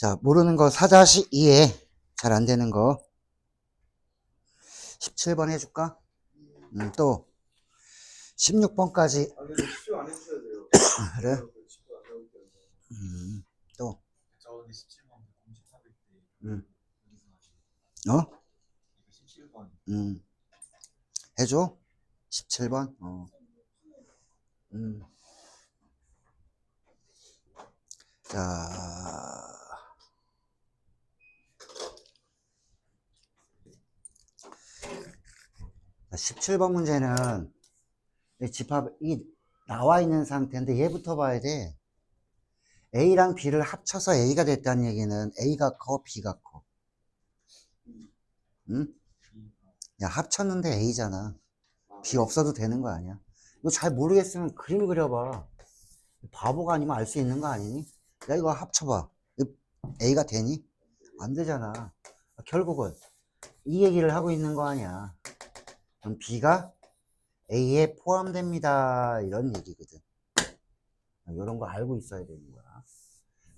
자, 모르는 거 4-2에 잘 안 되는 거 17번 해줄까? 또 16번까지. 아, 근데 10초 안 해주셔도 돼요. 그래? 10초 안 나올 때요. 또 저 근데 17번 공식합일 때 음. 여기서 하시고 어? 17번 해줘? 17번? 자, 17번 문제는 이 집합이 나와 있는 상태인데 얘부터 봐야 돼. A랑 B를 합쳐서 A가 됐다는 얘기는 A가 커, B가 커? 응? 야, 합쳤는데 A잖아. B 없어도 되는 거 아니야? 이거 잘 모르겠으면 그림 그려봐. 바보가 아니면 알 수 있는 거 아니니? 야, 이거 합쳐봐. A가 되니? 안 되잖아. 결국은 이 얘기를 하고 있는 거 아니야. 그럼 B가 A에 포함됩니다. 이런 얘기거든. 이런 거 알고 있어야 되는 거야.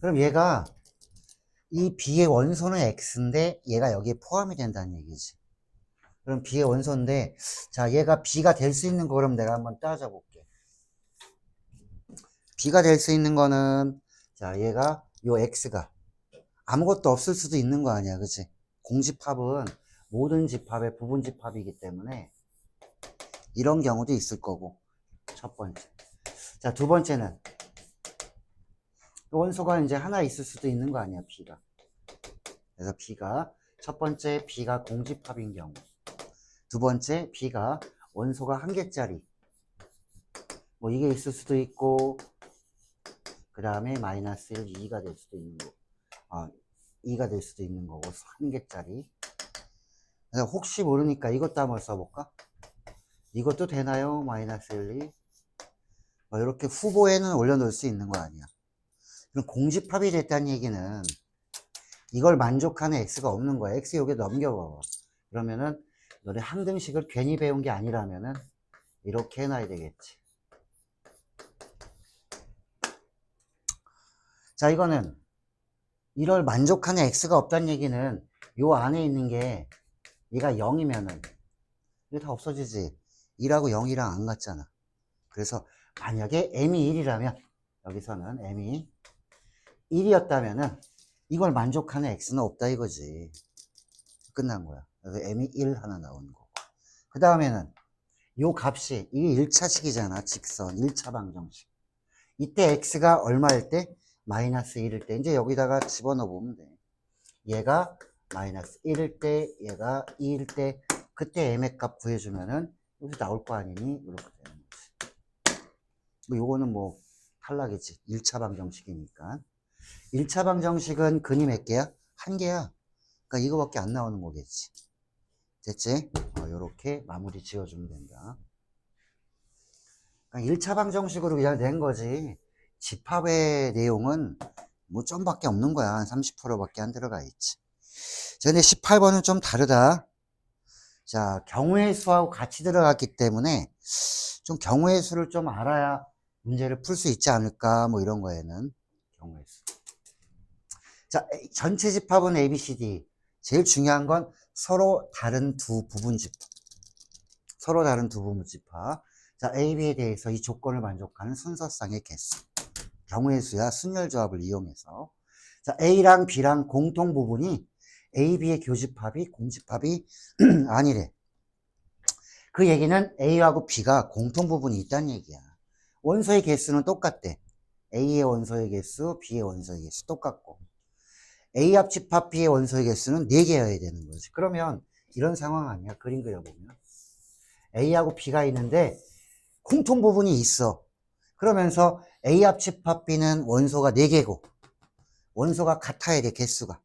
그럼 얘가 이 B의 원소는 X인데 얘가 여기에 포함이 된다는 얘기지. 그럼 B의 원소인데, 자, 얘가 B가 될 수 있는 거 그럼 내가 한번 따져볼게. B가 될 수 있는 거는, 자, 얘가 요 X가 아무것도 없을 수도 있는 거 아니야, 그치? 공집합은 모든 집합의 부분 집합이기 때문에 이런 경우도 있을 거고. 첫 번째. 자, 두 번째는 원소가 이제 하나 있을 수도 있는 거 아니야, B가. 그래서 B가 첫 번째 B가 공집합인 경우, 두 번째 B가 원소가 한 개짜리, 뭐 이게 있을 수도 있고, 그 다음에 마이너스 1, 2가 될 수도 있는 거, 2가 될 수도 있는 거고, 한 개짜리. 그래서 혹시 모르니까 이것도 한번 써볼까? 이것도 되나요? 마이너스 1, 2. 뭐 이렇게 후보에는 올려놓을 수 있는 거 아니야. 그럼 공집합이 됐다는 얘기는 이걸 만족하는 X가 없는 거야. X 여기 넘겨봐봐. 그러면은 너네 항등식을 괜히 배운 게 아니라면은 이렇게 해놔야 되겠지. 자, 이거는 이걸 만족하는 X가 없다는 얘기는 요 안에 있는 게 얘가 0이면은 이게 다 없어지지. 2하고 0이랑 안 같잖아. 그래서 만약에 M이 1이라면 여기서는 M이 1이었다면은 이걸 만족하는 X는 없다 이거지. 끝난 거야. 그래서 M이 1 하나 나오는 거고. 그 다음에는 요 값이 이게 1차식이잖아. 직선 1차 방정식. 이때 X가 얼마일 때? 마이너스 1일 때. 이제 여기다가 집어넣어 보면 돼. 얘가 마이너스 1일 때, 얘가 2일 때, 그때 M의 값 구해주면은 여기서 나올 거 아니니? 이렇게 되는 거지. 뭐 요거는 뭐 탈락이지. 1차 방정식이니까. 1차 방정식은 근이 몇 개야? 한 개야. 그러니까 이거밖에 안 나오는 거겠지. 됐지? 요렇게 마무리 지어주면 된다. 그러니까 1차 방정식으로 그냥 낸 거지. 집합의 내용은 뭐 좀밖에 없는 거야. 한 30%밖에 안 들어가 있지. 자, 근데 18번은 좀 다르다. 자, 경우의 수하고 같이 들어갔기 때문에 좀 경우의 수를 좀 알아야 문제를 풀 수 있지 않을까, 뭐 이런 거에는. 경우의 수. 자, 전체 집합은 A, B, C, D. 제일 중요한 건 서로 다른 두 부분 집합. 서로 다른 두 부분 집합. 자, A, B에 대해서 이 조건을 만족하는 순서상의 개수. 경우의 수야 순열 조합을 이용해서. 자, A랑 B랑 공통 부분이 A, B의 교집합이 공집합이 아니래. 그 얘기는 A하고 B가 공통 부분이 있다는 얘기야. 원소의 개수는 똑같대. A의 원소의 개수, B의 원소의 개수 똑같고. A 합집합 B의 원소의 개수는 4개여야 되는 거지. 그러면 이런 상황 아니야? 그림 그려보면. A하고 B가 있는데 공통 부분이 있어. 그러면서 A 합집합 B는 원소가 4개고 원소가 같아야 돼, 개수가.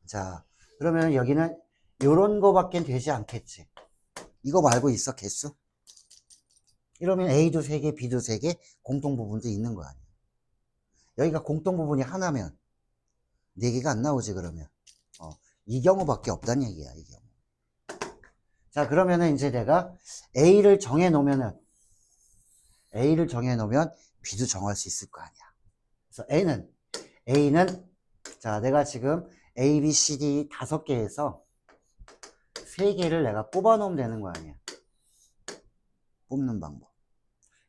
자, 그러면 여기는 요런 거밖에 되지 않겠지. 이거 말고 있어, 개수? 이러면 A도 3개, B도 3개, 공통 부분도 있는 거 아니야. 여기가 공통 부분이 하나면 4개가 안 나오지, 그러면. 이 경우밖에 없다는 얘기야, 이 경우. 자, 그러면은 이제 내가 A를 정해 놓으면 B도 정할 수 있을 거 아니야. 그래서 A는 자, 내가 지금 A, B, C, D 5개에서 3개를 내가 뽑아 놓으면 되는 거 아니야. 뽑는 방법.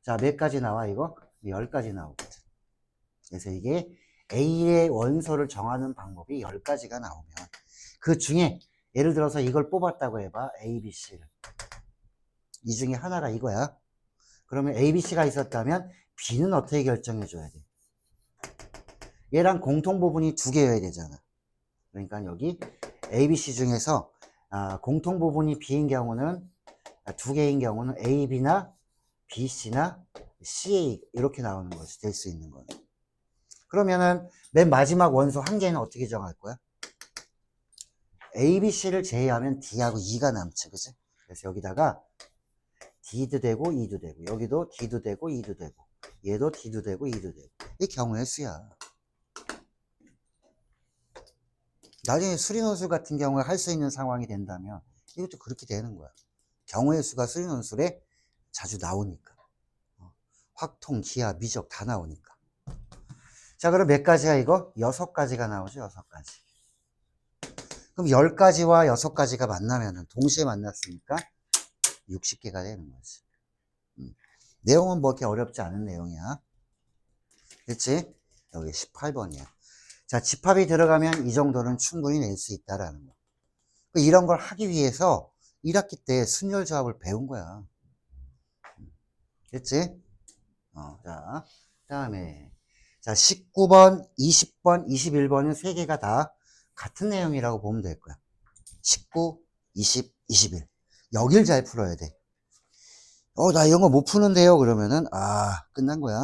자, 몇 가지 나와, 이거? 10가지 나오거든. 그래서 이게 A의 원소를 정하는 방법이 10가지가 나오면 그 중에 예를 들어서 이걸 뽑았다고 해봐. A, B, C를. 이 중에 하나가 이거야. 그러면 A, B, C가 있었다면 B는 어떻게 결정해 줘야 돼? 얘랑 공통 부분이 2개여야 되잖아. 그러니까 여기 A, B, C 중에서 공통 부분이 B인 경우는 2개인 경우는 A, B나 B, C나 C, A 이렇게 나오는 것이 될 수 있는 거는. 그러면은 맨 마지막 원소 1개는 어떻게 정할 거야? A, B, C를 제외하면 D하고 E가 남지, 그치? 그래서 여기다가 D도 되고 E도 되고, 여기도 D도 되고 E도 되고, 얘도 D도 되고 E도 되고. 이 경우의 수야. 나중에 수리논술 같은 경우에 할 수 있는 상황이 된다면 이것도 그렇게 되는 거야. 경우의 수가 수리논술에 자주 나오니까. 확통, 기하, 미적 다 나오니까. 자, 그럼 몇 가지야 이거? 6가지가 나오죠. 6가지. 그럼 10가지와 6가지가 만나면은 동시에 만났으니까 60개가 되는 거지. 내용은 뭐 이렇게 어렵지 않은 내용이야. 그렇지? 여기 18번이야. 자, 집합이 들어가면 이 정도는 충분히 낼 수 있다라는 거. 이런 걸 하기 위해서 1학기 때 순열조합을 배운 거야. 됐지? 자, 다음에. 자, 19번, 20번, 21번은 3개가 다 같은 내용이라고 보면 될 거야. 19, 20, 21. 여길 잘 풀어야 돼. 나 이런 거 못 푸는데요. 그러면은, 끝난 거야.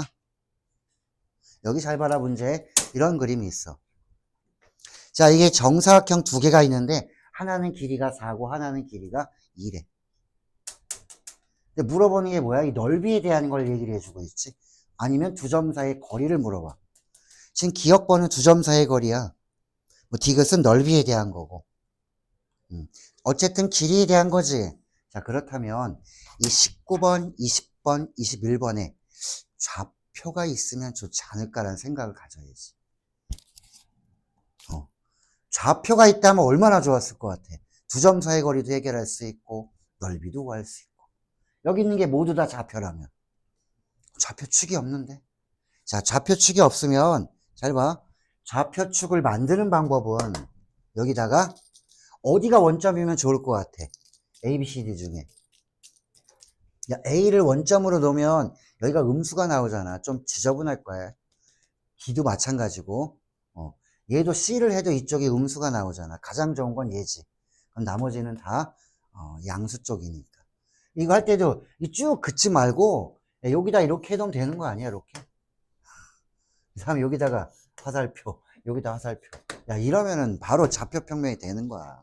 여기 잘 봐라, 문제. 이런 그림이 있어. 자, 이게 정사각형 2개가 있는데, 하나는 길이가 4고, 하나는 길이가 2래. 근데 물어보는 게 뭐야? 이 넓이에 대한 걸 얘기를 해주고 있지. 아니면 두 점 사이의 거리를 물어봐. 지금 기억번은 두 점 사이의 거리야. 뭐, 디귿은 넓이에 대한 거고. 어쨌든 길이에 대한 거지. 자, 그렇다면, 이 19번, 20번, 21번에 좌표가 있으면 좋지 않을까라는 생각을 가져야지. 좌표가 있다면 얼마나 좋았을 것 같아. 두 점 사이의 거리도 해결할 수 있고, 넓이도 구할 수 있고. 여기 있는 게 모두 다 좌표라면. 좌표축이 없는데. 자, 좌표축이 없으면, 잘 봐. 좌표축을 만드는 방법은 여기다가 어디가 원점이면 좋을 것 같아. A, B, C, D 중에. 야, A를 원점으로 놓으면 여기가 음수가 나오잖아. 좀 지저분할 거야. D도 마찬가지고. 얘도 C를 해도 이쪽에 음수가 나오잖아. 가장 좋은 건 얘지. 그럼 나머지는 다 양수 쪽이니까. 이거 할 때도 쭉 긋지 말고 여기다 이렇게 해놓으면 되는 거 아니야? 이렇게. 그 다음에 여기다가 화살표, 여기다 화살표. 야, 이러면은 바로 좌표 평면이 되는 거야.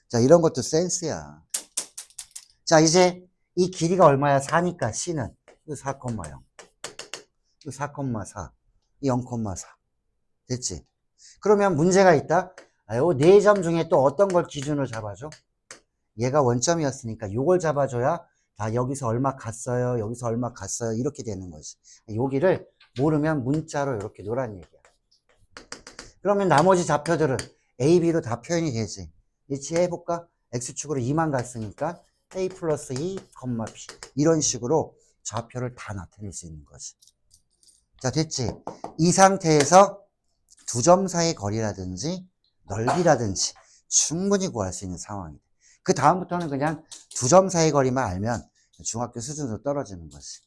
자, 이런 것도 센스야. 자, 이제 이 길이가 얼마야? 4니까 C는 4,0. 4,4. 0,4. 됐지? 그러면 문제가 있다. 요 4점 중에 또 어떤 걸 기준으로 잡아줘? 얘가 원점이었으니까 요걸 잡아줘야 여기서 얼마 갔어요. 여기서 얼마 갔어요. 이렇게 되는 거지. 여기를 모르면 문자로 이렇게 놓으란 얘기야. 그러면 나머지 좌표들은 A, B로 다 표현이 되지. 이해해볼까? X축으로 2만 갔으니까 A 플러스 2, B. 이런 식으로 좌표를 다 나타낼 수 있는 거지. 자, 됐지? 이 상태에서 두 점 사이의 거리라든지 넓이라든지 충분히 구할 수 있는 상황이다. 그 다음부터는 그냥 두 점 사이의 거리만 알면 중학교 수준으로 떨어지는 거지.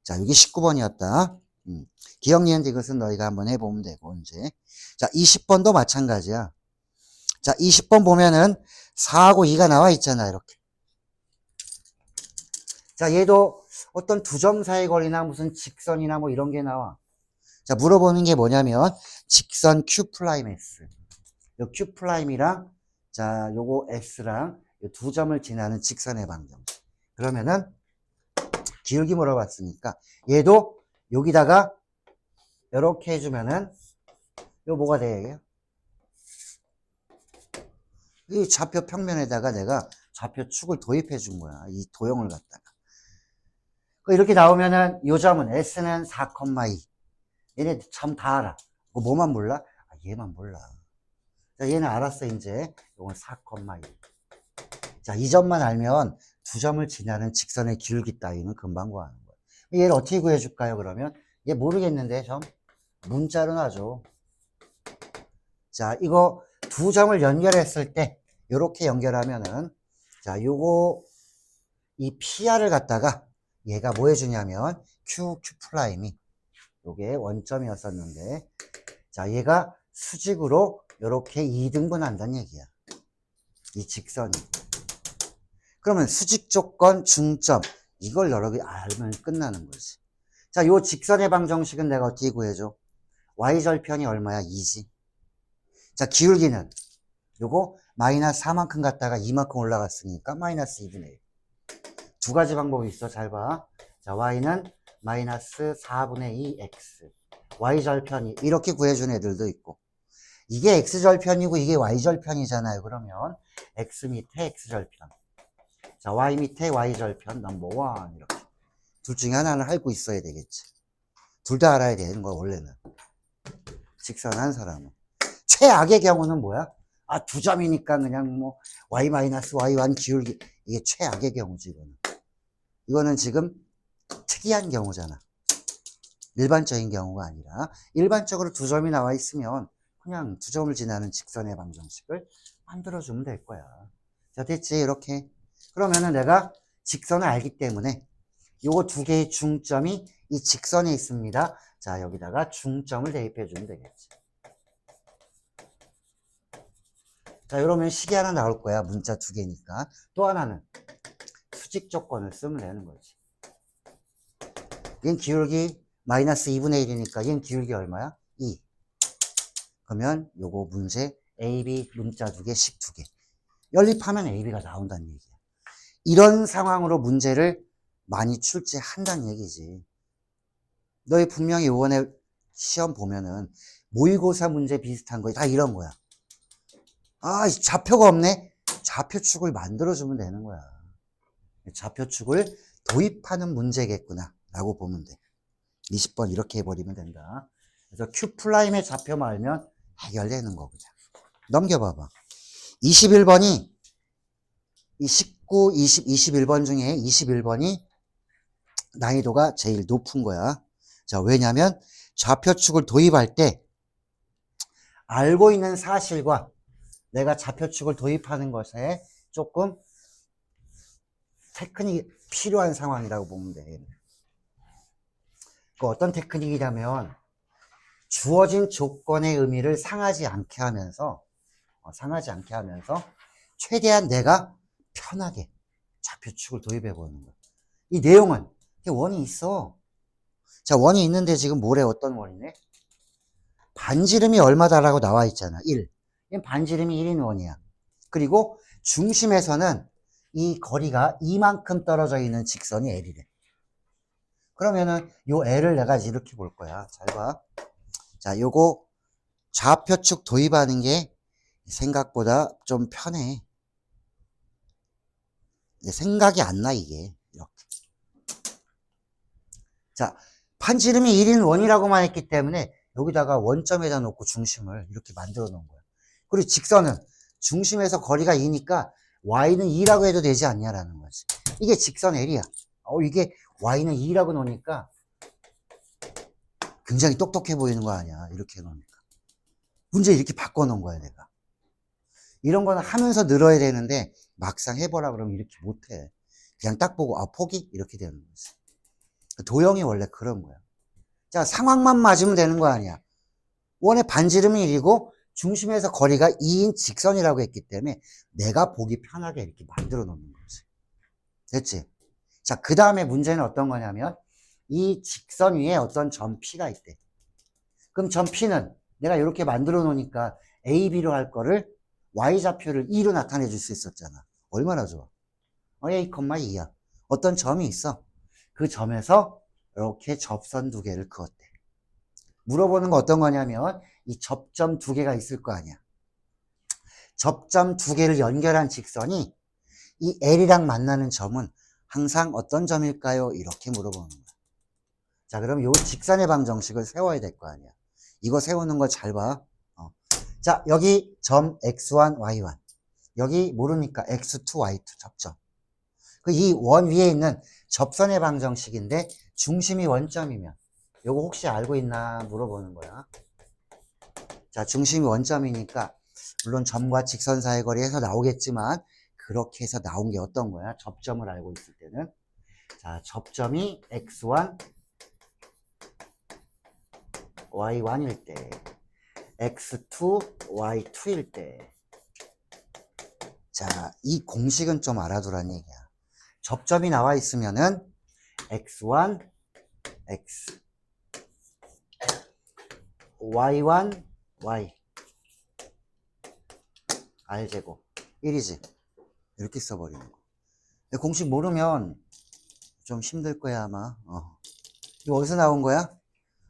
자, 여기 19번이었다. 기억, 니은, 디귿은 너희가 한번 해보면 되고, 이제. 자, 20번도 마찬가지야. 자, 20번 보면은 4하고 2가 나와 있잖아, 이렇게. 자, 얘도 어떤 두 점 사이의 거리나 무슨 직선이나 뭐 이런 게 나와. 자, 물어보는 게 뭐냐면, 직선 Q'S. 요 Q'이랑, 자, 요거 S랑 요 두 점을 지나는 직선의 반경. 그러면은, 기울기 물어봤으니까, 얘도 여기다가, 요렇게 해주면은, 요 뭐가 돼요? 이 좌표 평면에다가 내가 좌표축을 도입해 준 거야. 이 도형을 갖다가. 이렇게 나오면은, 요 점은 S는 4,2. 얘네 참 다 알아. 뭐만 몰라? 얘만 몰라. 자, 얘는 알았어, 이제. 이건 4,1. 자, 이 점만 알면 두 점을 지나는 직선의 기울기 따위는 금방 구하는 거야. 얘를 어떻게 구해줄까요, 그러면? 얘 모르겠는데, 점? 문자로 놔줘. 자, 이거 두 점을 연결했을 때, 요렇게 연결하면은, 자, 요거, 이 PR을 갖다가 얘가 뭐 해주냐면, Q 프라임이, 요게 원점이었었는데, 자, 얘가 수직으로 요렇게 2등분 한다는 얘기야. 이 직선이. 그러면 수직 조건 중점, 이걸 여러 개 알면 끝나는 거지. 자, 요 직선의 방정식은 내가 어떻게 구해줘? y절편이 얼마야? 2지. 자, 기울기는 요거 마이너스 4만큼 갔다가 2만큼 올라갔으니까 마이너스 2분의 1. 두 가지 방법이 있어. 잘 봐. 자, y는 마이너스 4분의 2 x. y절편이 이렇게 구해준 애들도 있고, 이게 x절편이고 이게 y절편이잖아요. 그러면 x 밑에 x절편, 자, y 밑에 y절편 넘버 1 이렇게. 둘 중에 하나는 알고 있어야 되겠지. 둘 다 알아야 되는 거야, 원래는. 직선한 사람은. 최악의 경우는 뭐야? 아, 두 점이니까 그냥 뭐 y-y1 기울기. 이게 최악의 경우지, 이거는. 이거는 지금 특이한 경우잖아. 일반적인 경우가 아니라, 일반적으로 두 점이 나와 있으면 그냥 두 점을 지나는 직선의 방정식을 만들어주면 될 거야. 자, 됐지? 이렇게. 그러면은 내가 직선을 알기 때문에 요거 두 개의 중점이 이 직선에 있습니다. 자, 여기다가 중점을 대입해 주면 되겠지. 자, 이러면 식이 하나 나올 거야. 문자 두 개니까. 또 하나는 수직 조건을 쓰면 되는 거지. 얘는 기울기 마이너스 2분의 1이니까 얘는 기울기 얼마야? 2. 그러면 요거 문제 A, B 문자 두 개, 식 두 개. 연립하면 A, B가 나온다는 얘기야. 이런 상황으로 문제를 많이 출제한다는 얘기지. 너희 분명히 이번에 시험 보면은 모의고사 문제 비슷한 거 다 이런 거야. 아, 좌표가 없네? 좌표축을 만들어주면 되는 거야. 좌표축을 도입하는 문제겠구나 라고 보면 돼. 20번 이렇게 해버리면 된다. 그래서 Q'의 좌표만 알면 해결되는 거거든. 넘겨봐봐. 21번이 이 19, 20, 21번 중에 21번이 난이도가 제일 높은 거야. 자, 왜냐면 좌표축을 도입할 때 알고 있는 사실과 내가 좌표축을 도입하는 것에 조금 테크닉이 필요한 상황이라고 보면 돼. 그 어떤 테크닉이냐면 주어진 조건의 의미를 상하지 않게 하면서 최대한 내가 편하게 좌표축을 도입해 보는 거야. 이 내용은 원이 있어. 자, 원이 있는데 지금 뭐래? 어떤 원이네? 반지름이 얼마다라고 나와 있잖아. 1. 반지름이 1인 원이야. 그리고 중심에서는 이 거리가 이만큼 떨어져 있는 직선이 L이래. 그러면은 요 L을 내가 이렇게 볼 거야. 잘 봐. 자, 요거 좌표축 도입하는 게 생각보다 좀 편해. 생각이 안 나, 이게. 이렇게. 자, 반지름이 1인 원이라고만 했기 때문에 여기다가 원점에다 놓고 중심을 이렇게 만들어 놓은 거야. 그리고 직선은 중심에서 거리가 2니까 y는 2라고 해도 되지 않냐라는 거지. 이게 직선 L이야. 이게 y는 2라고 놓으니까 굉장히 똑똑해 보이는 거 아니야. 이렇게 놓으니까. 문제 이렇게 바꿔 놓은 거야, 내가. 이런 거는 하면서 늘어야 되는데 막상 해보라 그러면 이렇게 못해. 그냥 딱 보고 포기? 이렇게 되는 거지. 도형이 원래 그런 거야. 자, 상황만 맞으면 되는 거 아니야. 원의 반지름이 1이고 중심에서 거리가 2인 직선이라고 했기 때문에 내가 보기 편하게 이렇게 만들어 놓는 거지. 됐지? 자, 그 다음에 문제는 어떤 거냐면 이 직선 위에 어떤 점 P가 있대. 그럼 점 P는 내가 이렇게 만들어 놓으니까 A, B로 할 거를 Y좌표를 2로 나타내 줄 수 있었잖아. 얼마나 좋아. A, 2야. 어떤 점이 있어. 그 점에서 이렇게 접선 두 개를 그었대. 물어보는 거 어떤 거냐면 이 접점 두 개가 있을 거 아니야. 접점 두 개를 연결한 직선이 이 L이랑 만나는 점은 항상 어떤 점일까요? 이렇게 물어보는 거야. 자, 그럼 요 직선의 방정식을 세워야 될 거 아니야. 이거 세우는 거 잘 봐. 자, 여기 점 x1, y1. 여기 모르니까 x2, y2 접점. 이 원 위에 있는 접선의 방정식인데 중심이 원점이면 요거 혹시 알고 있나 물어보는 거야. 자, 중심이 원점이니까 물론 점과 직선 사이 거리에서 나오겠지만 그렇게 해서 나온 게 어떤 거야? 접점을 알고 있을 때는. 자, 접점이 x1, y1일 때, x2, y2일 때. 자, 이 공식은 좀 알아두란 얘기야. 접점이 나와 있으면은 x1, x, y1, y, r제곱 1이지. 이렇게 써버리는 거. 근데 공식 모르면 좀 힘들 거야 아마. 이거 어디서 나온 거야?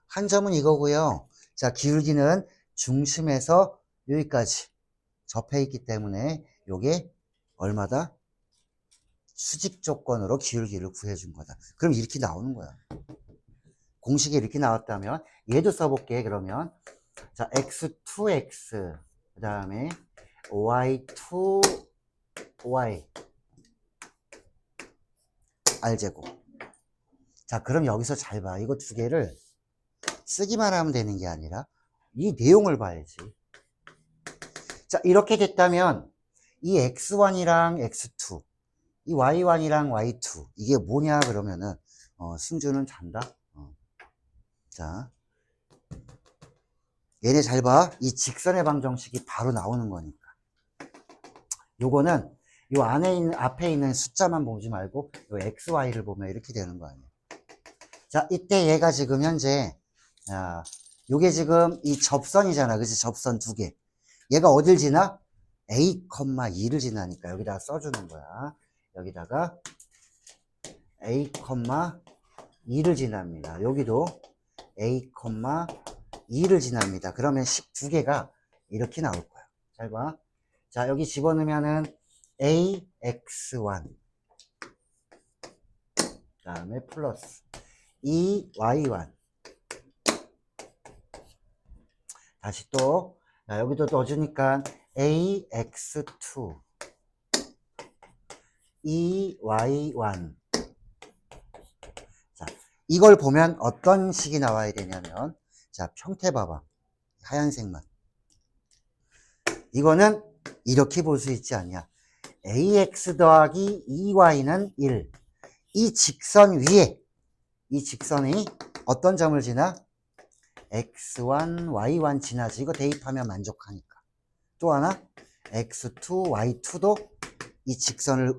한 점은 이거고요. 자, 기울기는 중심에서 여기까지 접해 있기 때문에 요게 얼마다? 수직 조건으로 기울기를 구해준 거다. 그럼 이렇게 나오는 거야. 공식이 이렇게 나왔다면 얘도 써볼게. 그러면 자, x2x 그 다음에 y2y r제곱. 자, 그럼 여기서 잘 봐. 이거 두 개를 쓰기만 하면 되는 게 아니라 이 내용을 봐야지. 자, 이렇게 됐다면 이 x1이랑 x2 이 y1이랑 y2 이게 뭐냐 그러면은 승주는 잔다. 자, 얘네 잘 봐. 이 직선의 방정식이 바로 나오는 거니까. 요거는 요 안에 있는 앞에 있는 숫자만 보지 말고 요 x, y를 보면 이렇게 되는 거 아니에요. 자, 이때 얘가 지금 현재 요게 지금 이 접선이잖아. 그치? 접선 두 개. 얘가 어딜 지나? a, 2를 지나니까 여기다가 써주는 거야. 여기다가 a, 2를 지납니다. 여기도 a, 2를 지납니다. 그러면 12개가 이렇게 나올 거야. 잘 봐. 자, 여기 집어넣으면은 ax1 그 다음에 플러스 2y1 다시 또 여기도 넣어주니까 ax2 2y1 자, 이걸 보면 어떤 식이 나와야 되냐면 자, 평태 봐봐. 하얀색만. 이거는 이렇게 볼 수 있지 않냐. ax 더하기 2y는 1. 이 직선 위에 이 직선이 어떤 점을 지나? x1, y1 지나지. 이거 대입하면 만족하니까. 또 하나 x2, y2도 이 직선을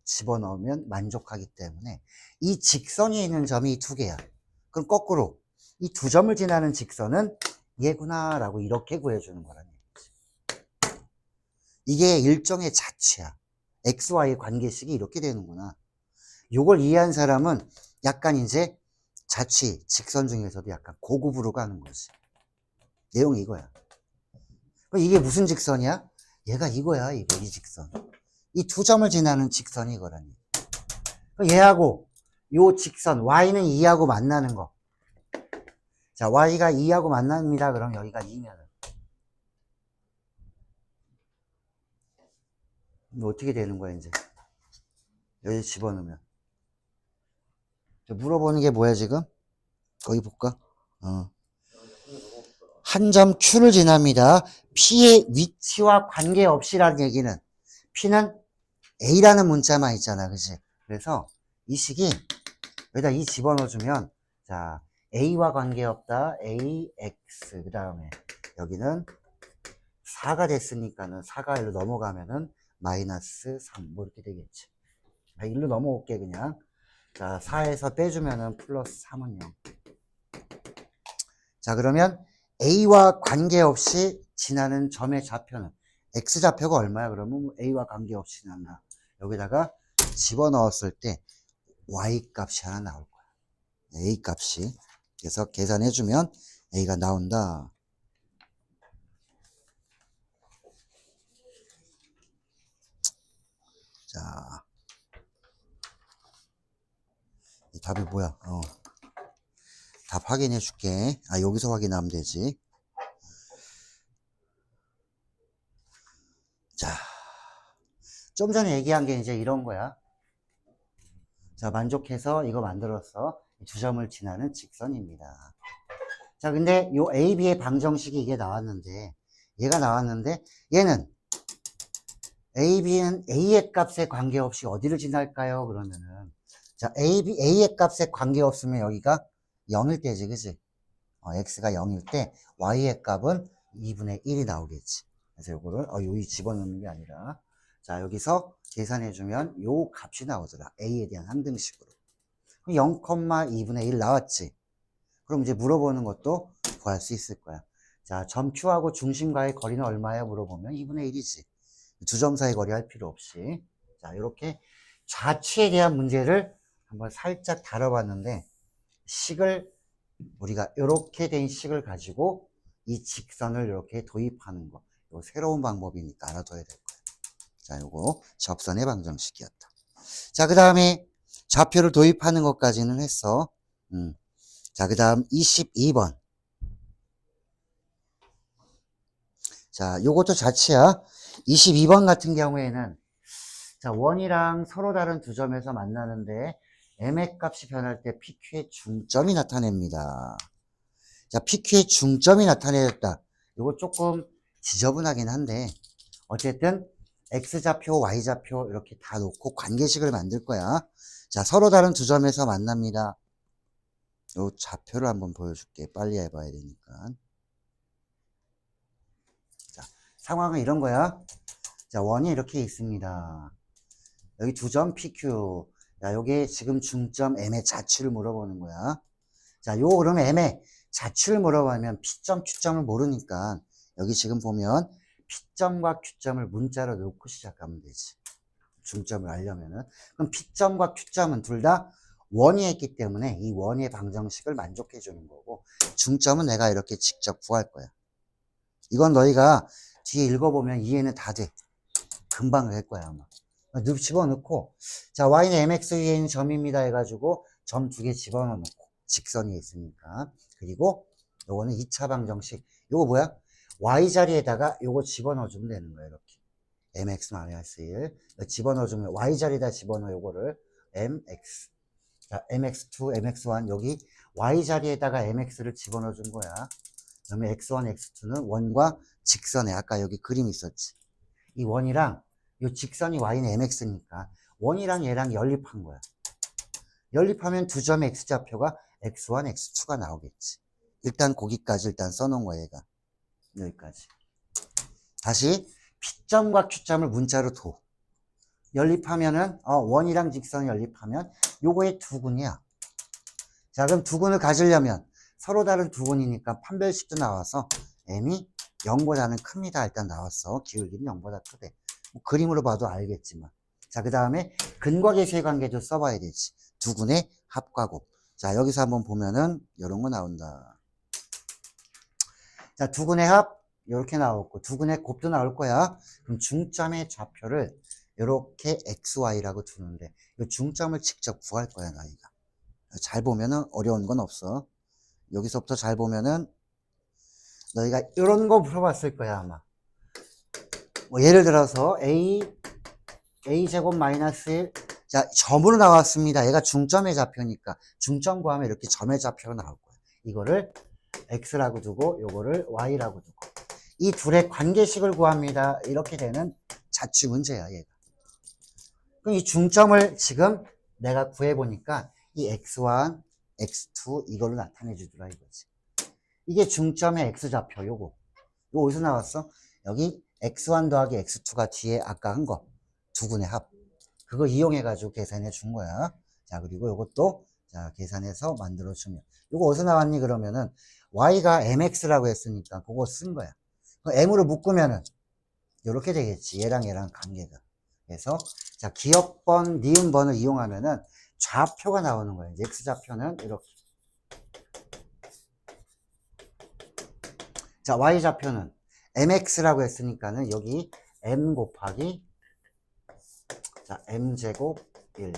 집어넣으면 만족하기 때문에 이 직선 위에 있는 점이 두 개야. 그럼 거꾸로 이 두 점을 지나는 직선은 얘구나 라고 이렇게 구해주는 거라는 얘기지. 이게 일종의 자취야. XY 관계식이 이렇게 되는구나. 요걸 이해한 사람은 약간 이제 자취, 직선 중에서도 약간 고급으로 가는 거지. 내용이 이거야. 그럼 이게 무슨 직선이야? 얘가 이거야, 이거, 이 직선. 이 두 점을 지나는 직선이 이거라니. 얘하고 요 직선, y는 2하고 만나는 거. 자, y가 2하고 만납니다. 그럼 여기가 2면. 어떻게 되는 거야, 이제? 여기 집어넣으면. 물어보는 게 뭐야, 지금? 거기 볼까? 한 점 Q를 지납니다. P의 위치와 관계없이라는 얘기는 P는 A라는 문자만 있잖아. 그치? 그래서 이 식이 여기다 이 집어넣어주면 자, A와 관계없다. AX. 그 다음에 여기는 4가 됐으니까는 4가 1로 넘어가면은 마이너스 3. 뭐 이렇게 되겠지. 1로 넘어올게, 그냥. 자, 4에서 빼주면은 플러스 3은 0. 자, 그러면 A와 관계없이 지나는 점의 좌표는 X좌표가 얼마야? 그러면 A와 관계없이 지나나 여기다가 집어넣었을 때 Y 값이 하나 나올 거야. A 값이. 그래서 계산해주면 A가 나온다. 자, 이 답이 뭐야? 답 확인해 줄게. 여기서 확인하면 되지. 좀 전에 얘기한 게 이제 이런 거야. 자, 만족해서 이거 만들었어. 두 점을 지나는 직선입니다. 자, 근데 요 AB의 방정식이 이게 나왔는데, 얘가 나왔는데, 얘는 AB는 A의 값에 관계없이 어디를 지날까요? 그러면은, 자, A의 값에 관계없으면 여기가 0일 때지, 그지? X가 0일 때, Y의 값은 2분의 1이 나오겠지. 그래서 요거를, 여기 집어넣는 게 아니라, 자, 여기서 계산해주면 요 값이 나오더라. A에 대한 항등식으로. 0,2분의 1 나왔지? 그럼 이제 물어보는 것도 구할 수 있을 거야. 자, 점 Q하고 중심과의 거리는 얼마야? 물어보면 2분의 1이지. 두 점 사이 거리 할 필요 없이. 자, 이렇게 좌측에 대한 문제를 한번 살짝 다뤄봤는데, 식을, 우리가 이렇게 된 식을 가지고 이 직선을 이렇게 도입하는 거. 이거 새로운 방법이니까 알아둬야 될 거야. 자, 요거 접선의 방정식이었다. 자, 그 다음에 좌표를 도입하는 것까지는 했어. 자, 그 다음 22번. 자, 요것도 자치야. 22번 같은 경우에는, 자, 원이랑 서로 다른 두 점에서 만나는데, M의 값이 변할 때 PQ의 중점이 나타냅니다. 자, PQ의 중점이 나타내졌다. 요거 조금 지저분하긴 한데, 어쨌든, X좌표, Y좌표, 이렇게 다 놓고 관계식을 만들 거야. 자, 서로 다른 두 점에서 만납니다. 요 좌표를 한번 보여줄게. 빨리 해봐야 되니까. 자, 상황은 이런 거야. 자, 원이 이렇게 있습니다. 여기 두 점 PQ. 자, 요게 지금 중점 M의 자취를 물어보는 거야. 자, 요 그러면 M의 자취를 물어보면 P점, Q점을 모르니까 여기 지금 보면 P점과 Q점을 문자로 넣고 시작하면 되지. 중점을 알려면은. 그럼 P점과 Q점은 둘 다 원이 있기 때문에 이 원의 방정식을 만족해 주는 거고, 중점은 내가 이렇게 직접 구할 거야. 이건 너희가 뒤에 읽어보면 이해는 다 돼. 금방 될 거야, 아마. 집어넣고, 자, y는 mx 위에 있는 점입니다 해가지고 점 두 개 집어넣고, 직선이 있으니까. 그리고 요거는 2차 방정식. 요거 뭐야? y 자리에다가 요거 집어넣어주면 되는 거야, 이렇게. mx-1 집어넣어주면 y 자리에다 집어넣어. 요거를 mx. 자, mx2, mx1 여기 y 자리에다가 mx를 집어넣어 준 거야. 그러면 x1, x2는 원과 직선에, 아까 여기 그림 있었지. 이 원이랑 이 직선이 y는 mx니까 원이랑 얘랑 연립한 거야. 연립하면 두 점의 x좌표가 x1, x2가 나오겠지. 일단 거기까지 일단 써놓은 거야, 얘가. 여기까지. 다시 P점과 Q점을 문자로 둬. 연립하면은 원이랑 직선을 연립하면 요거의 두근이야. 자, 그럼 두근을 가지려면 서로 다른 두근이니까 판별식도 나와서 m이 0보다는 큽니다. 일단 나왔어. 기울기는 0보다 크대. 뭐 그림으로 봐도 알겠지만. 자, 그 다음에 근과 계수의 관계도 써봐야 되지. 두근의 합과 곱. 자, 여기서 한번 보면은 이런 거 나온다. 자, 두근의 합 이렇게 나왔고 두근의 곱도 나올 거야. 그럼 중점의 좌표를 이렇게 XY라고 두는데 이 중점을 직접 구할 거야, 너희가. 잘 보면은 어려운 건 없어. 여기서부터 잘 보면은 너희가 이런 거 물어봤을 거야, 아마. 뭐 예를 들어서 a제곱 마이너스 1. 자, 점으로 나왔습니다. 얘가 중점의 좌표니까 중점 구하면 이렇게 점의 좌표가 나올 거야. 이거를 x라고 두고 요거를 y라고 두고 이 둘의 관계식을 구합니다. 이렇게 되는 자취 문제야, 얘가. 그럼 이 중점을 지금 내가 구해보니까 이 x1, x2 이걸로 나타내 주더라, 이거지. 이게 중점의 x좌표, 요거. 이거 어디서 나왔어? 여기 x1 더하기 x2가 뒤에 아까 한 거. 두근의 합. 그거 이용해가지고 계산해 준 거야. 자, 그리고 요것도, 자, 계산해서 만들어주면. 요거 어디서 나왔니? 그러면은, y가 mx라고 했으니까 그거 쓴 거야. m으로 묶으면은, 요렇게 되겠지. 얘랑 얘랑 관계가. 그래서, 자, 기억번, 니은번을 이용하면은 좌표가 나오는 거예요. x좌표는 이렇게. 자, y좌표는 mx라고 했으니까는 여기 m 곱하기, 자, m제곱 1,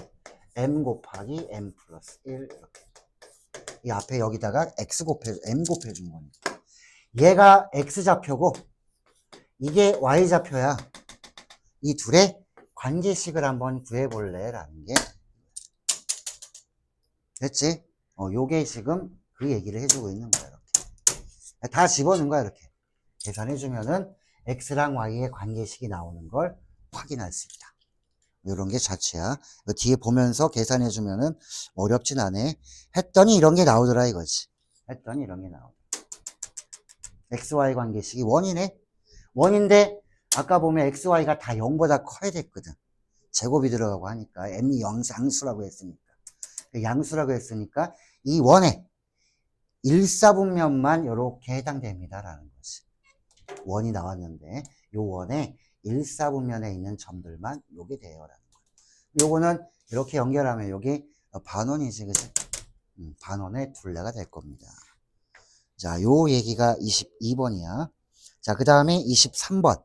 m 곱하기 m 플러스 1 이렇게. 이 앞에 여기다가 x m 곱해준 거니까. 얘가 x좌표고 이게 y좌표야. 이 둘의 관계식을 한번 구해볼래? 라는 게 됐지? 요게 지금 그 얘기를 해주고 있는 거야. 이렇게 다 집어넣은 거야. 이렇게 계산해주면은 x랑 y의 관계식이 나오는 걸 확인할 수 있다. 이런 게 자체야. 뒤에 보면서 계산해주면은 어렵진 않네. 했더니 이런 게 나오더라 이거지. 했더니 이런 게 나오더라. xy 관계식이 원이네. 원인데 아까 보면 xy가 다 0보다 커야 됐거든. 제곱이 들어가고 하니까 m이 양수라고 했으니까. 양수라고 했으니까 이 원의 1사분면만 이렇게 해당됩니다라는 거지. 원이 나왔는데 요 원의 1사분면에 있는 점들만 요게 돼요라는 거야. 요거는 이렇게 연결하면 여기 반원이지, 그치? 반원의 둘레가 될 겁니다. 자, 요 얘기가 22번이야. 자, 그 다음에 23번.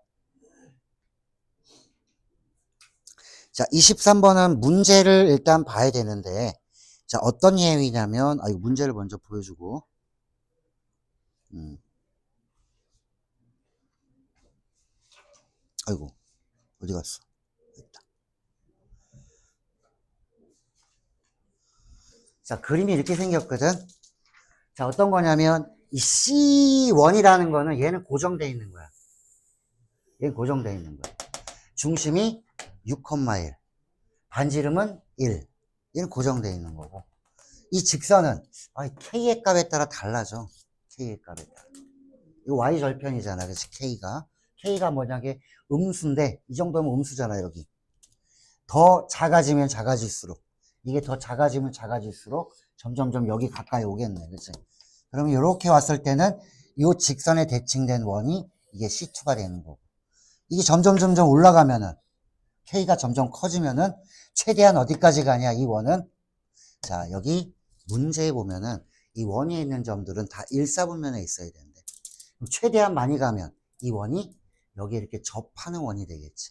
자, 23번은 문제를 일단 봐야 되는데, 자, 어떤 예이냐면, 이거 문제를 먼저 보여주고, 아이고, 어디 갔어? 있다. 자, 그림이 이렇게 생겼거든? 자, 어떤 거냐면, 이 C1이라는 거는 얘는 고정되어 있는 거야. 얘는 고정되어 있는 거야. 중심이 6,1. 반지름은 1. 얘는 고정되어 있는 거고. 이 직선은, K의 값에 따라 달라져. K의 값에 따라. 이거 Y 절편이잖아. 그래서 K가. K가 뭐냐게 음수인데, 이 정도면 음수잖아, 여기. 더 작아지면 작아질수록. 이게 더 작아지면 작아질수록 점점점 여기 가까이 오겠네. 그치? 그러면 이렇게 왔을 때는 이 직선에 대칭된 원이 이게 C2가 되는 거고. 이게 점점 올라가면은 K가 점점 커지면은 최대한 어디까지 가냐 이 원은. 자, 여기 문제에 보면은 이 원에 있는 점들은 다 1사분면에 있어야 되는데 최대한 많이 가면 이 원이 여기 이렇게 접하는 원이 되겠지.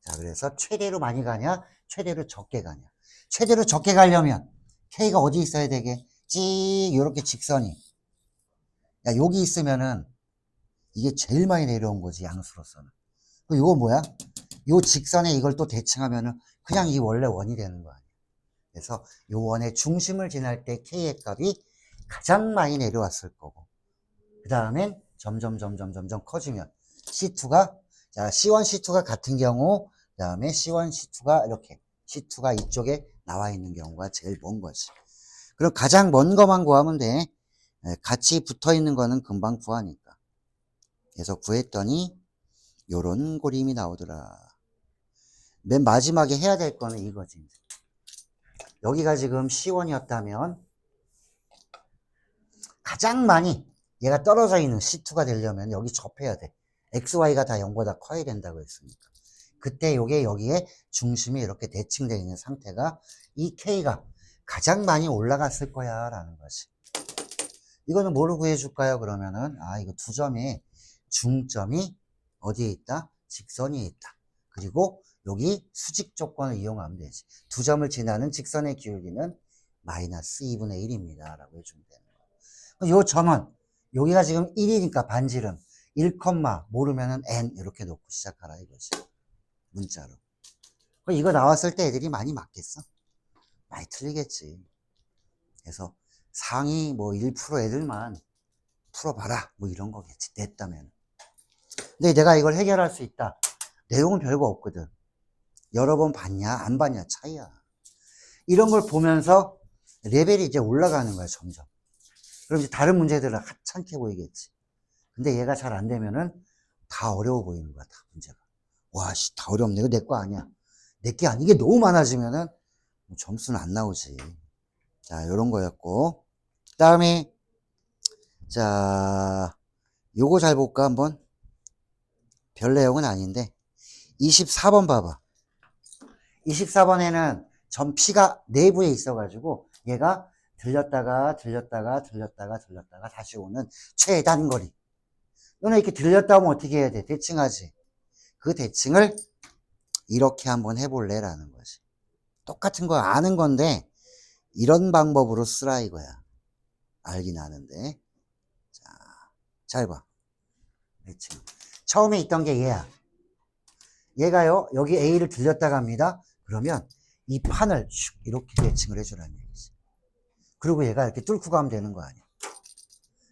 자, 그래서 최대로 많이 가냐 최대로 적게 가냐. 최대로 적게 가려면 K가 어디 있어야 되게? 찌 이렇게 직선이. 야, 여기 있으면은 이게 제일 많이 내려온 거지, 양수로서는. 이거 뭐야? 요 직선에 이걸 또 대칭하면은 그냥 이 원래 원이 되는 거 아니야. 그래서 요 원의 중심을 지날 때 K의 값이 가장 많이 내려왔을 거고. 그 다음엔 점점 커지면 C2가, 자, C1, C2가 같은 경우, 그 다음에 C1, C2가 이렇게, C2가 이쪽에 나와 있는 경우가 제일 먼 거지. 그럼 가장 먼 거만 구하면 돼. 같이 붙어 있는 거는 금방 구하니까. 그래서 구했더니 요런 그림이 나오더라. 맨 마지막에 해야 될 거는 이거지. 여기가 지금 C1이었다면 가장 많이 얘가 떨어져 있는 C2가 되려면 여기 접해야 돼. XY가 다 0보다 커야 된다고 했으니까. 그때 요게 여기에 중심이 이렇게 대칭되어 있는 상태가 이 K가 가장 많이 올라갔을 거야 라는 거지. 이거는 뭐로 구해줄까요? 그러면은 이거 두 점의 중점이 어디에 있다? 직선이 있다. 그리고 여기 수직 조건을 이용하면 되지. 두 점을 지나는 직선의 기울기는 마이너스 2분의 1입니다. 라고 해주면 되는 거예요. 요 점은 여기가 지금 1이니까 반지름 1, 모르면은 n 이렇게 놓고 시작하라 이거지. 문자로. 이거 나왔을 때 애들이 많이 맞겠어? 많이 틀리겠지. 그래서 상위 뭐 1% 애들만 풀어봐라 뭐 이런 거겠지. 냈다면. 근데 내가 이걸 해결할 수 있다. 내용은 별거 없거든. 여러 번 봤냐 안 봤냐 차이야. 이런 걸 보면서 레벨이 이제 올라가는 거야 점점. 그럼 이제 다른 문제들은 하찮게 보이겠지. 근데 얘가 잘 안 되면은 다 어려워 보이는 거야 다 문제가. 와 씨 다 어렵네. 이거 내 거 아니야. 내 게 아니. 이게 너무 많아지면은 점수는 안 나오지. 자 요런 거였고 그 다음에 자 요거 잘 볼까 한번. 별 내용은 아닌데 24번 봐봐. 24번에는 점 P가 내부에 있어가지고 얘가 들렸다가 다시 오는 최단 거리. 너는 이렇게 들렸다 오면 어떻게 해야 돼? 대칭하지. 그 대칭을 이렇게 한번 해볼래? 라는 거지. 똑같은 거 아는 건데 이런 방법으로 쓰라 이거야. 알긴 아는데. 자, 잘 봐. 대칭. 처음에 있던 게 얘야. 얘가요, 여기 A를 들렸다가 합니다. 그러면 이 판을 슉 이렇게 대칭을 해주라는 얘기지. 그리고 얘가 이렇게 뚫고 가면 되는 거 아니야.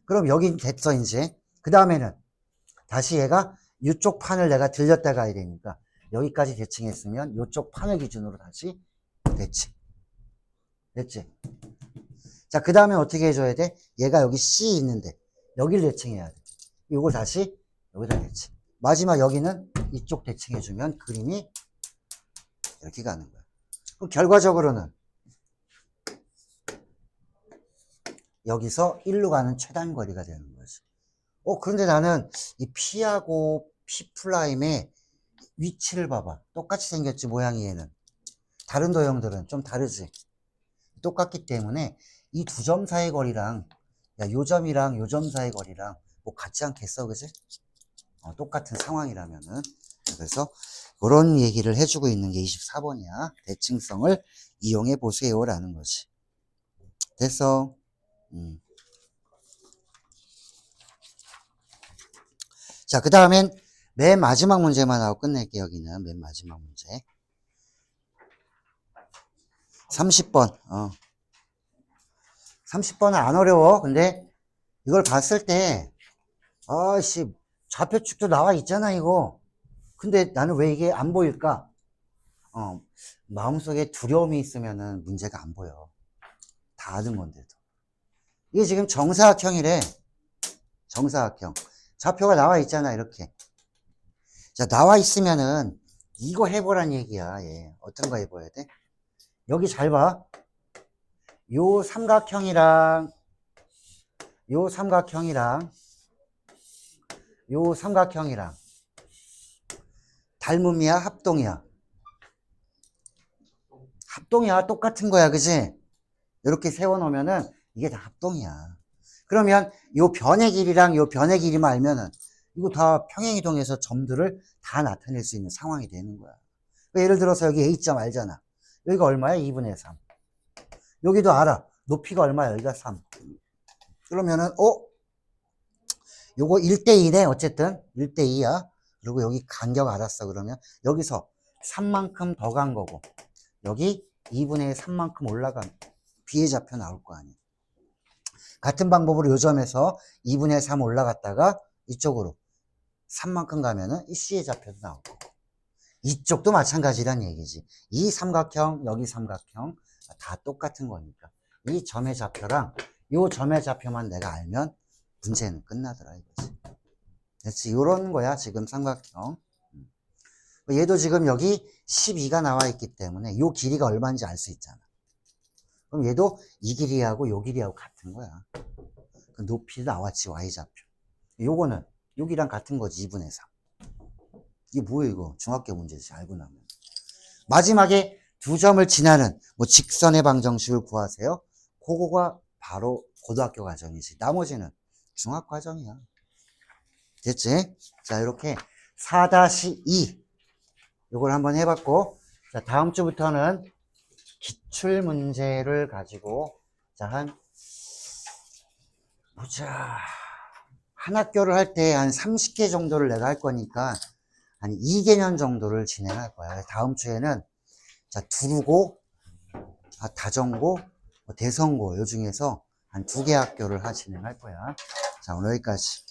그럼 여긴 됐어, 이제. 그 다음에는 다시 얘가 이쪽 판을 내가 들렸다 가야 되니까 여기까지 대칭했으면 이쪽 판을 기준으로 다시 대칭. 됐지? 자, 그 다음에 어떻게 해줘야 돼? 얘가 여기 C 있는데 여기를 대칭해야 돼. 이걸 다시 여기다 대칭. 마지막 여기는 이쪽 대칭해주면 그림이 이렇게 가는 거야. 그럼 결과적으로는 여기서 1로 가는 최단 거리가 되는 거지. 그런데 나는 이 P하고 P'의 위치를 봐봐. 똑같이 생겼지, 모양이 얘는. 다른 도형들은 좀 다르지. 똑같기 때문에 이 두 점 사이 거리랑, 야, 요 점이랑 요 점 사이 거리랑 뭐 같지 않겠어, 그지? 똑같은 상황이라면은. 그래서 그런 얘기를 해주고 있는 게 24번이야. 대칭성을 이용해 보세요라는 거지. 됐어. 자, 그 다음엔 맨 마지막 문제만 하고 끝낼게요. 여기는 맨 마지막 문제. 30번. 30번은 안 어려워. 근데 이걸 봤을 때, 아씨, 좌표축도 나와 있잖아, 이거. 근데 나는 왜 이게 안 보일까? 마음속에 두려움이 있으면은 문제가 안 보여. 다 아는 건데도. 이게 지금 정사각형이래. 정사각형. 좌표가 나와 있잖아, 이렇게. 자, 나와 있으면은 이거 해보란 얘기야. 예. 어떤 거 해봐야 돼? 여기 잘 봐. 요 삼각형이랑 요 삼각형이랑 요 삼각형이랑 닮음이야, 합동이야? 합동이야. 똑같은 거야, 그지? 이렇게 세워놓으면은 이게 다 합동이야. 그러면 요 변의 길이랑 요 변의 길이만 알면은 이거 다 평행이동해서 점들을 다 나타낼 수 있는 상황이 되는 거야. 그러니까 예를 들어서 여기 A점 알잖아. 여기가 얼마야? 2분의 3. 여기도 알아. 높이가 얼마야? 여기가 3. 그러면은 요거 1대2네. 어쨌든 1대2야. 그리고 여기 간격 알았어. 그러면 여기서 3만큼 더 간 거고 여기 2분의 3만큼 올라간 B의 좌표 나올 거 아니야. 같은 방법으로 요 점에서 2분의 3 올라갔다가 이쪽으로 3만큼 가면은 이 C의 좌표도 나올 거고 이쪽도 마찬가지란 얘기지. 이 삼각형, 여기 삼각형 다 똑같은 거니까 이 점의 좌표랑 요 점의 좌표만 내가 알면 문제는 끝나더라 이거지. 그렇지. 요런 거야 지금 삼각형. 얘도 지금 여기 12가 나와 있기 때문에 요 길이가 얼마인지 알 수 있잖아. 그럼 얘도 이 길이하고 요 길이하고 같은 거야. 그 높이 나왔지, y좌표. 요거는 여기랑 같은 거지, 2분의 3. 이게 뭐예요, 이거? 중학교 문제지, 알고 나면. 마지막에 두 점을 지나는 뭐 직선의 방정식을 구하세요. 그거가 바로 고등학교 과정이지. 나머지는 중학 과정이야. 됐지? 자, 이렇게 4-2 요걸 한번 해봤고, 자, 다음 주부터는 기출 문제를 가지고, 자, 보자. 한 학교를 할 때 한 30개 정도를 내가 할 거니까, 한 2개년 정도를 진행할 거야. 다음 주에는, 자, 두루고, 다정고, 대성고, 요 중에서 한 2개 학교를 진행할 거야. 자, 오늘 여기까지.